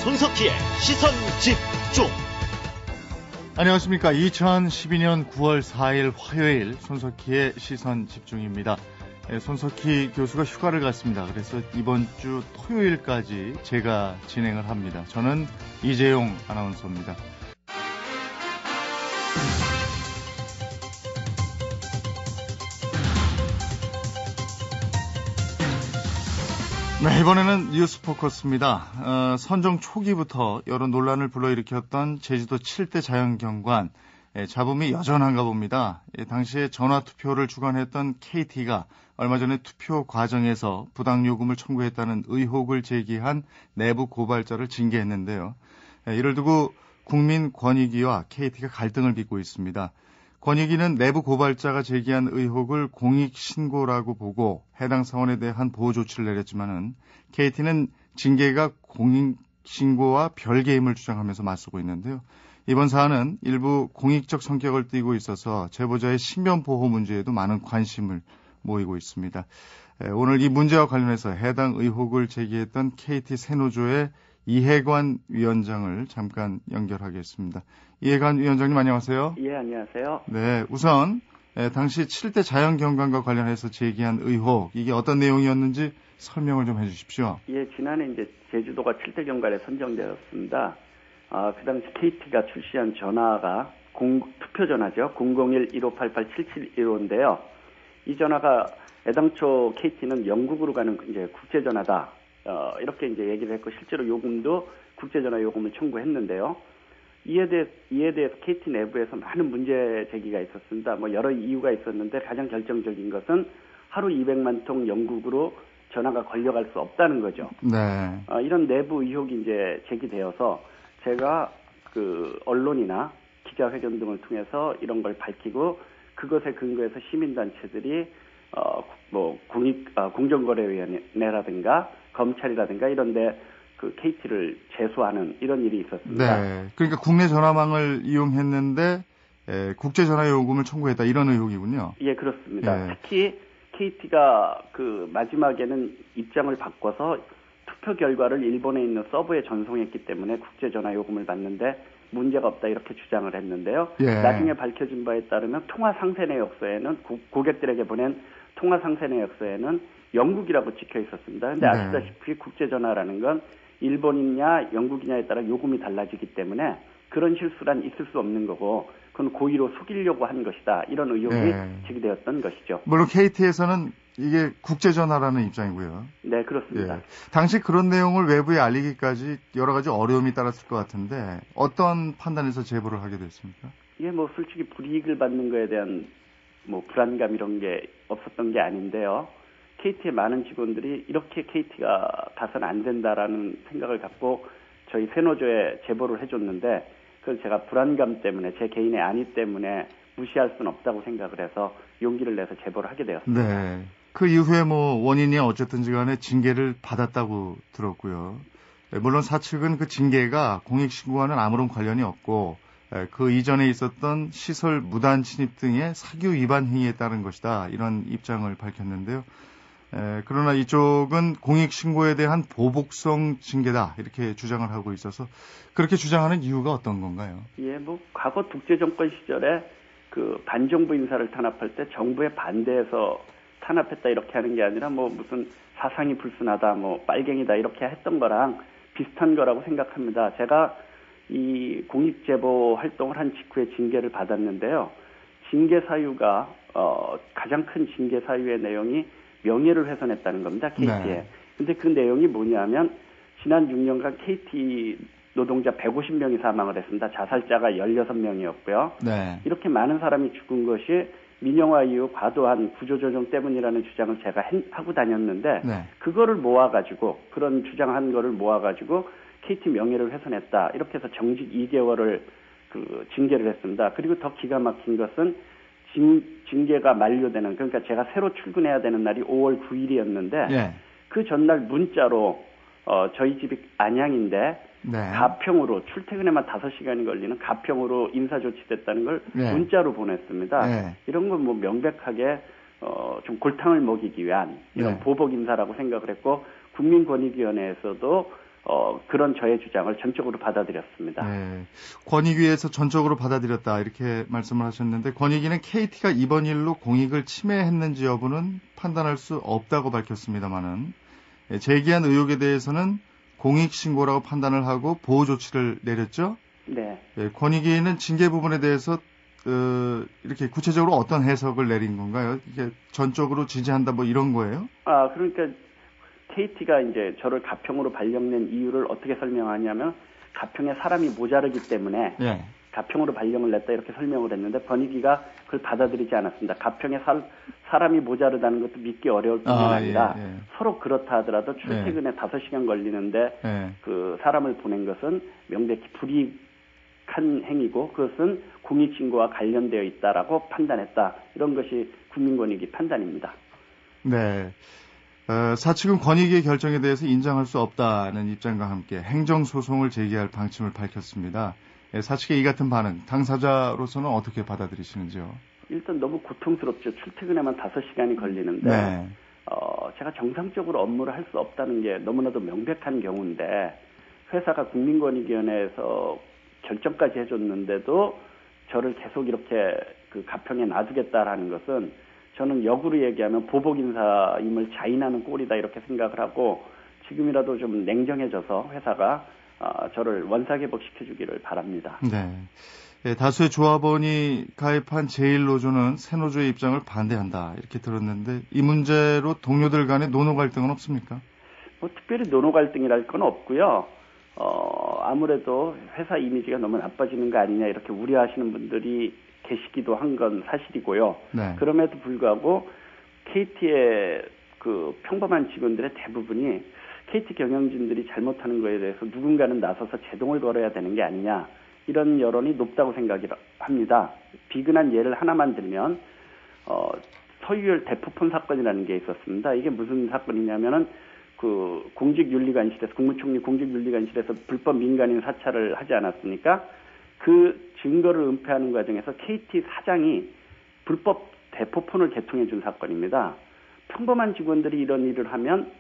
손석희의 시선 집중. 안녕하십니까. 2012년 9월 4일 화요일 손석희의 시선 집중입니다. 손석희 교수가 휴가를 갔습니다. 그래서 이번 주 토요일까지 제가 진행을 합니다. 저는 이재용 아나운서입니다. 네, 이번에는 뉴스 포커스입니다. 선정 초기부터 여러 논란을 불러일으켰던 제주도 7대 자연경관, 잡음이 여전한가 봅니다. 당시에 전화투표를 주관했던 KT가 얼마 전에 투표 과정에서 부당요금을 청구했다는 의혹을 제기한 내부 고발자를 징계했는데요. 이를 두고 국민권익위와 KT가 갈등을 빚고 있습니다. 권익위는 내부 고발자가 제기한 의혹을 공익신고라고 보고 해당 사원에 대한 보호 조치를 내렸지만은 KT는 징계가 공익신고와 별개임을 주장하면서 맞서고 있는데요. 이번 사안은 일부 공익적 성격을 띠고 있어서 제보자의 신변보호 문제에도 많은 관심을 모이고 있습니다. 오늘 이 문제와 관련해서 해당 의혹을 제기했던 KT 새노조의 이해관 위원장을 잠깐 연결하겠습니다. 이해관 위원장님 안녕하세요. 예, 안녕하세요. 네, 우선 당시 7대 자연경관과 관련해서 제기한 의혹, 이게 어떤 내용이었는지 설명을 좀 해주십시오. 예, 지난해 이제 제주도가 7대 경관에 선정되었습니다. 그 당시 KT가 출시한 전화가 투표 전화죠. 001-1588-7715인데요. 이 전화가 애당초 KT는 영국으로 가는 이제 국제 전화다. 이렇게 이제 얘기를 했고 실제로 요금도 국제전화 요금을 청구했는데요. 이에 대해서 KT 내부에서 많은 문제 제기가 있었습니다. 여러 이유가 있었는데 가장 결정적인 것은 하루 200만 통 영국으로 전화가 걸려갈 수 없다는 거죠. 네. 이런 내부 의혹이 이제 제기되어서 제가 그 언론이나 기자회견 등을 통해서 이런 걸 밝히고 그것에 근거해서 시민단체들이 공정거래위원회라든가 검찰이라든가 이런데 그 KT를 제소하는 이런 일이 있었습니다. 네, 그러니까 국내 전화망을 이용했는데 국제 전화 요금을 청구했다 이런 의혹이군요. 예, 그렇습니다. 네. 특히 KT가 그 마지막에는 입장을 바꿔서 투표 결과를 일본에 있는 서버에 전송했기 때문에 국제 전화 요금을 받는데 문제가 없다 이렇게 주장을 했는데요. 예. 나중에 밝혀진 바에 따르면 통화 상세 내역서에는 고객들에게 보낸 통화 상세 내역서에는 영국이라고 찍혀 있었습니다. 그런데 아시다시피 국제전화라는 건 일본이냐 영국이냐에 따라 요금이 달라지기 때문에 그런 실수란 있을 수 없는 거고 그건 고의로 속이려고 한 것이다. 이런 의혹이 제기되었던 것이죠. 물론 KT에서는 이게 국제전화라는 입장이고요. 네, 그렇습니다. 예. 당시 그런 내용을 외부에 알리기까지 여러 가지 어려움이 따랐을 것 같은데 어떤 판단에서 제보를 하게 됐습니까? 예, 솔직히 불이익을 받는 거에 대한 불안감 이런 게 없었던 게 아닌데요. KT의 많은 직원들이 이렇게 KT가 가서는 안 된다라는 생각을 갖고 저희 새노조에 제보를 해줬는데 그걸 제가 불안감 때문에 제 개인의 안위 때문에 무시할 수는 없다고 생각을 해서 용기를 내서 제보를 하게 되었습니다. 네. 그 이후에 원인이 어쨌든지 간에 징계를 받았다고 들었고요. 물론 사측은 그 징계가 공익신고와는 아무런 관련이 없고 그 이전에 있었던 시설 무단 침입 등의 사규 위반 행위에 따른 것이다. 이런 입장을 밝혔는데요. 그러나 이쪽은 공익신고에 대한 보복성 징계다. 이렇게 주장을 하고 있어서 그렇게 주장하는 이유가 어떤 건가요? 예, 과거 독재정권 시절에 그 반정부 인사를 탄압할 때 정부에 반대해서 탄압했다 이렇게 하는 게 아니라 무슨 사상이 불순하다, 빨갱이다 이렇게 했던 거랑 비슷한 거라고 생각합니다. 제가 이 공익제보 활동을 한 직후에 징계를 받았는데요. 징계 사유가 가장 큰 징계 사유의 내용이 명예를 훼손했다는 겁니다. KT에. 근데 그 내용이 뭐냐면 지난 6년간 KT 노동자 150명이 사망을 했습니다. 자살자가 16명이었고요. 네. 이렇게 많은 사람이 죽은 것이 민영화 이후 과도한 구조조정 때문이라는 주장을 제가 하고 다녔는데 그거를 모아가지고 그런 주장한 거를 모아가지고 KT 명예를 훼손했다. 이렇게 해서 정직 2개월을 그 징계를 했습니다. 그리고 더 기가 막힌 것은 징계가 만료되는 그러니까 제가 새로 출근해야 되는 날이 5월 9일이었는데 그 전날 문자로 저희 집이 안양인데 가평으로 출퇴근에만 5시간이 걸리는 가평으로 인사 조치됐다는 걸 문자로 보냈습니다. 이런 건 명백하게 좀 골탕을 먹이기 위한 이런 보복 인사라고 생각을 했고 국민권익위원회에서도 그런 저의 주장을 전적으로 받아들였습니다. 네. 권익위에서 전적으로 받아들였다 이렇게 말씀을 하셨는데 권익위는 KT가 이번 일로 공익을 침해했는지 여부는 판단할 수 없다고 밝혔습니다마는 제기한 의혹에 대해서는 공익신고라고 판단을 하고 보호 조치를 내렸죠. 네. 권익위는 징계 부분에 대해서 이렇게 구체적으로 어떤 해석을 내린 건가요? 이게 전적으로 지지한다 뭐 이런 거예요? 그러니까 KT가 이제 저를 가평으로 발령낸 이유를 어떻게 설명하냐면 가평에 사람이 모자르기 때문에 예. 가평으로 발령을 냈다 이렇게 설명을 했는데 권익위가 그걸 받아들이지 않았습니다. 가평에 사람이 모자르다는 것도 믿기 어려울 뿐만 아니라 예. 서로 그렇다 하더라도 출퇴근에 5시간 걸리는데 그 사람을 보낸 것은 명백히 불이익한 행위고 그것은 공익신고와 관련되어 있다라고 판단했다. 이런 것이 국민권익위 판단입니다. 네. 사측은 권익위의 결정에 대해서 인정할 수 없다는 입장과 함께 행정소송을 제기할 방침을 밝혔습니다. 사측의 이 같은 반응, 당사자로서는 어떻게 받아들이시는지요? 일단 너무 고통스럽죠. 출퇴근에만 5시간이 걸리는데 네. 제가 정상적으로 업무를 할 수 없다는 게 너무나도 명백한 경우인데 회사가 국민권익위원회에서 결정까지 해줬는데도 저를 계속 이렇게 그 가평에 놔두겠다라는 것은 저는 역으로 얘기하면 보복인사임을 자인하는 꼴이다 이렇게 생각을 하고 지금이라도 좀 냉정해져서 회사가 저를 원사개복시켜주기를 바랍니다. 네. 다수의 조합원이 가입한 제1노조는 새노조의 입장을 반대한다 이렇게 들었는데 이 문제로 동료들 간의 노노 갈등은 없습니까? 뭐 특별히 노노 갈등이랄 건 없고요. 아무래도 회사 이미지가 너무 나빠지는 거 아니냐 이렇게 우려하시는 분들이 계시기도 한 건 사실이고요. 네. 그럼에도 불구하고 KT의 그 평범한 직원들의 대부분이 KT 경영진들이 잘못하는 거에 대해서 누군가는 나서서 제동을 걸어야 되는 게 아니냐 이런 여론이 높다고 생각합니다. 비근한 예를 하나만 들면 서유열 대포폰 사건이라는 게 있었습니다. 이게 무슨 사건이냐면은 그 공직윤리관실에서 국무총리 공직윤리관실에서 불법 민간인 사찰을 하지 않았습니까? 그 증거를 은폐하는 과정에서 KT 사장이 불법 대포폰을 개통해 준 사건입니다. 평범한 직원들이 이런 일을 하면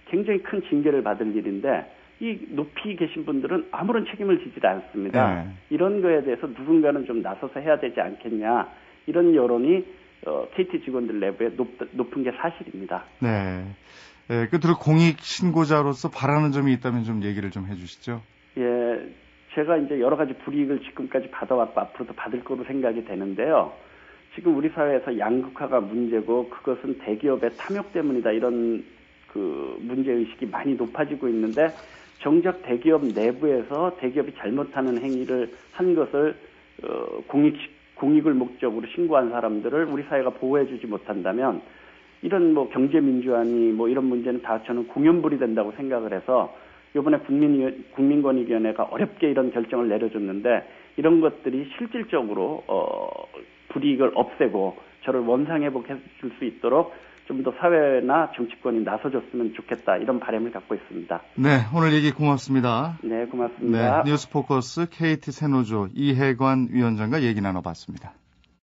굉장히 큰 징계를 받을 일인데 이 높이 계신 분들은 아무런 책임을 지지 않습니다. 네. 이런 거에 대해서 누군가는 좀 나서서 해야 되지 않겠냐 이런 여론이 KT 직원들 내부에 높은 게 사실입니다. 네. 끝으로 공익신고자로서 바라는 점이 있다면 좀 얘기를 좀 해주시죠. 예, 제가 이제 여러 가지 불이익을 지금까지 받아왔고 앞으로도 받을 거로 생각이 되는데요. 지금 우리 사회에서 양극화가 문제고 그것은 대기업의 탐욕 때문이다 이런 그 문제의식이 많이 높아지고 있는데 정작 대기업 내부에서 대기업이 잘못하는 행위를 한 것을 공익을 목적으로 신고한 사람들을 우리 사회가 보호해주지 못한다면 이런 뭐 경제민주화니 뭐 이런 문제는 다 저는 공연불이 된다고 생각을 해서 이번에 국민권익위원회가 어렵게 이런 결정을 내려줬는데 이런 것들이 실질적으로 불이익을 없애고 저를 원상회복해 줄 수 있도록 좀 더 사회나 정치권이 나서줬으면 좋겠다 이런 바람을 갖고 있습니다. 네, 오늘 얘기 고맙습니다. 네, 고맙습니다. 네, 뉴스포커스 KT 새노조 이해관 위원장과 얘기 나눠봤습니다.